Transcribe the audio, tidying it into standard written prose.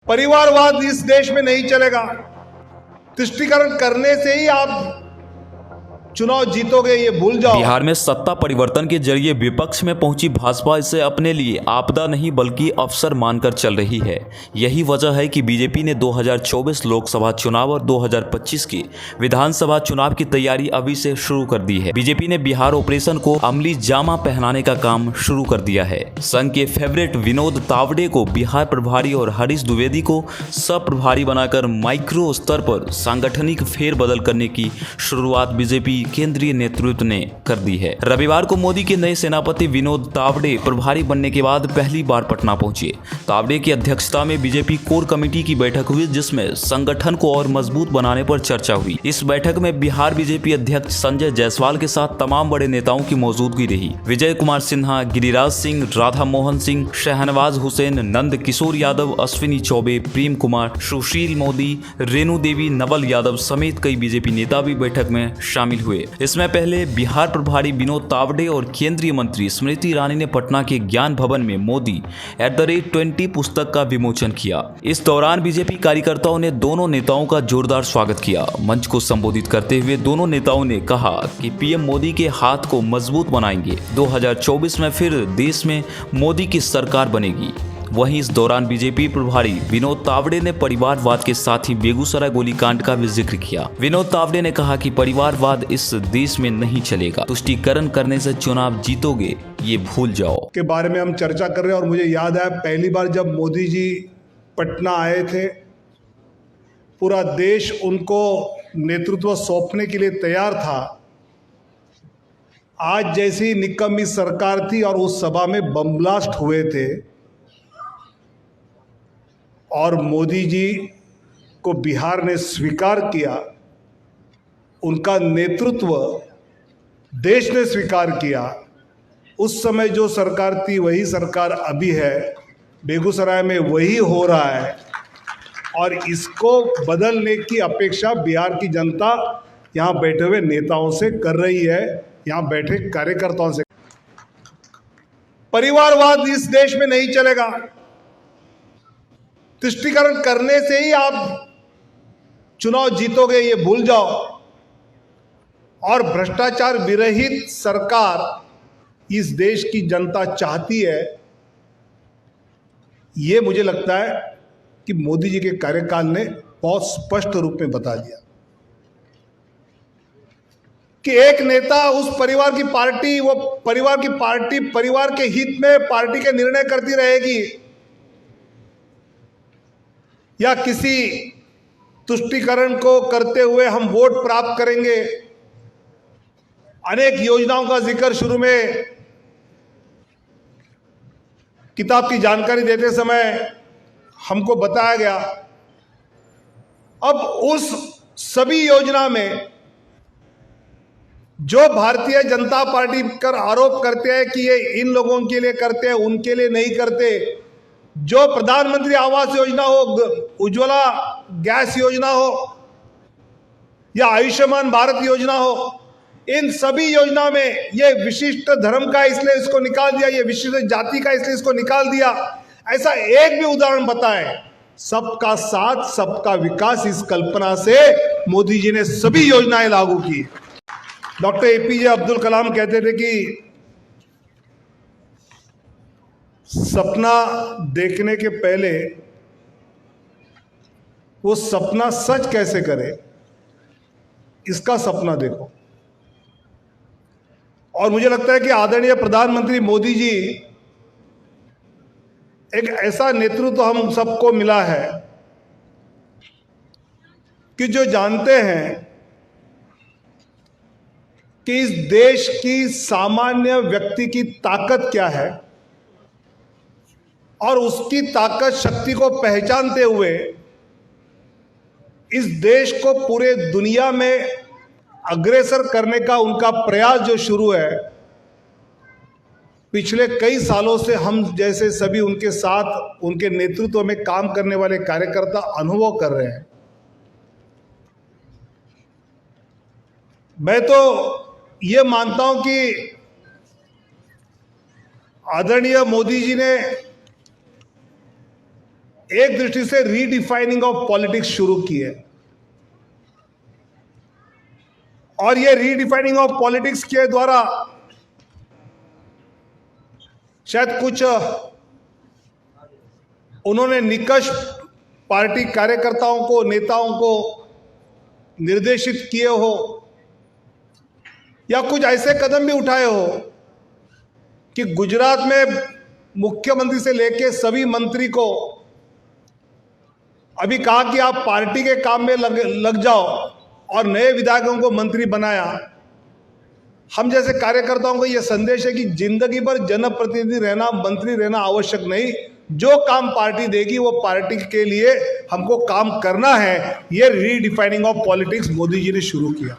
परिवारवाद इस देश में नहीं चलेगा। तुष्टीकरण करने से ही आप चुनाव जीतोगे, ये भूल जाओ। बिहार में सत्ता परिवर्तन के जरिए विपक्ष में पहुंची भाजपा इसे अपने लिए आपदा नहीं बल्कि अवसर मानकर चल रही है। यही वजह है कि बीजेपी ने 2024 लोकसभा चुनाव और 2025 के विधानसभा चुनाव की तैयारी अभी से शुरू कर दी है। बीजेपी ने बिहार ऑपरेशन को अमली जामा पहनाने का काम शुरू कर दिया है। संघ के फेवरेट विनोद तावड़े को बिहार प्रभारी और हरीश द्विवेदी को सब प्रभारी बनाकर माइक्रो स्तर पर सांगठनिक फेरबदल करने की शुरुआत बीजेपी केंद्रीय नेतृत्व ने कर दी है। रविवार को मोदी के नए सेनापति विनोद तावड़े प्रभारी बनने के बाद पहली बार पटना पहुंचे। तावड़े की अध्यक्षता में बीजेपी कोर कमेटी की बैठक हुई, जिसमें संगठन को और मजबूत बनाने पर चर्चा हुई। इस बैठक में बिहार बीजेपी अध्यक्ष संजय जायसवाल के साथ तमाम बड़े नेताओं की मौजूदगी रही। विजय कुमार सिन्हा, गिरिराज सिंह, राधा मोहन सिंह, शहनवाज हुसैन, नंद किशोर यादव, अश्विनी चौबे, प्रेम कुमार, सुशील मोदी, रेणु देवी, नवल यादव समेत कई बीजेपी नेता भी बैठक में शामिल हुए। इसमें पहले बिहार प्रभारी विनोद तावड़े और केंद्रीय मंत्री स्मृति ईरानी ने पटना के ज्ञान भवन में मोदी @20 पुस्तक का विमोचन किया। इस दौरान बीजेपी कार्यकर्ताओं ने दोनों नेताओं का जोरदार स्वागत किया। मंच को संबोधित करते हुए दोनों नेताओं ने कहा कि पीएम मोदी के हाथ को मजबूत बनाएंगे। 2024 में फिर देश में मोदी की सरकार बनेगी। वहीं इस दौरान बीजेपी प्रभारी विनोद तावड़े ने परिवारवाद के साथ ही बेगूसराय गोलीकांड का भी जिक्र किया। विनोद तावड़े ने कहा कि परिवारवाद इस देश में नहीं चलेगा। तुष्टीकरण करने से चुनाव जीतोगे, ये भूल जाओ। के बारे में हम चर्चा कर रहे हैं और मुझे याद है पहली बार जब मोदी जी पटना आए थे, पूरा देश उनको नेतृत्व सौंपने के लिए तैयार था। आज जैसी निकम्मी सरकार थी और उस सभा में बम ब्लास्ट हुए थे और मोदी जी को बिहार ने स्वीकार किया, उनका नेतृत्व देश ने स्वीकार किया। उस समय जो सरकार थी वही सरकार अभी है, बेगूसराय में वही हो रहा है और इसको बदलने की अपेक्षा बिहार की जनता यहाँ बैठे हुए नेताओं से कर रही है, यहाँ बैठे कार्यकर्ताओं से। परिवारवाद इस देश में नहीं चलेगा। तुष्टीकरण करने से ही आप चुनाव जीतोगे, ये भूल जाओ। और भ्रष्टाचार विरहित सरकार इस देश की जनता चाहती है, ये मुझे लगता है कि मोदी जी के कार्यकाल ने बहुत स्पष्ट रूप में बता दिया कि एक नेता उस परिवार की पार्टी, वो परिवार की पार्टी परिवार के हित में पार्टी के निर्णय करती रहेगी या किसी तुष्टीकरण को करते हुए हम वोट प्राप्त करेंगे। अनेक योजनाओं का जिक्र शुरू में किताब की जानकारी देते समय हमको बताया गया। अब उस सभी योजना में जो भारतीय जनता पार्टी कर आरोप करते हैं कि ये इन लोगों के लिए करते हैं, उनके लिए नहीं करते, जो प्रधानमंत्री आवास योजना हो, उज्ज्वला गैस योजना हो या आयुष्मान भारत योजना हो, इन सभी योजना में ये विशिष्ट धर्म का इसलिए इसको निकाल दिया, ये विशिष्ट जाति का इसलिए इसको निकाल दिया, ऐसा एक भी उदाहरण बताएं। सबका साथ सबका विकास इस कल्पना से मोदी जी ने सभी योजनाएं लागू की। डॉक्टर एपीजे अब्दुल कलाम कहते थे कि सपना देखने के पहले वो सपना सच कैसे करे, इसका सपना देखो। और मुझे लगता है कि आदरणीय प्रधानमंत्री मोदी जी एक ऐसा नेतृत्व हम सबको मिला है कि जो जानते हैं कि इस देश की सामान्य व्यक्ति की ताकत क्या है और उसकी ताकत शक्ति को पहचानते हुए इस देश को पूरे दुनिया में अग्रसर करने का उनका प्रयास जो शुरू है, पिछले कई सालों से हम जैसे सभी उनके साथ उनके नेतृत्व में काम करने वाले कार्यकर्ता अनुभव कर रहे हैं। मैं तो ये मानता हूं कि आदरणीय मोदी जी ने एक दृष्टि से रीडिफाइनिंग ऑफ पॉलिटिक्स शुरू की है। और ये रीडिफाइनिंग ऑफ पॉलिटिक्स के द्वारा शायद कुछ उन्होंने निकष पार्टी कार्यकर्ताओं को, नेताओं को निर्देशित किए हो, या कुछ ऐसे कदम भी उठाए हो कि गुजरात में मुख्यमंत्री से लेके सभी मंत्री को अभी कहा कि आप पार्टी के काम में लग जाओ और नए विधायकों को मंत्री बनाया। हम जैसे कार्यकर्ताओं को यह संदेश है कि जिंदगी भर जनप्रतिनिधि रहना, मंत्री रहना आवश्यक नहीं। जो काम पार्टी देगी वो पार्टी के लिए हमको काम करना है। ये redefining of politics Modi ji ने शुरू किया।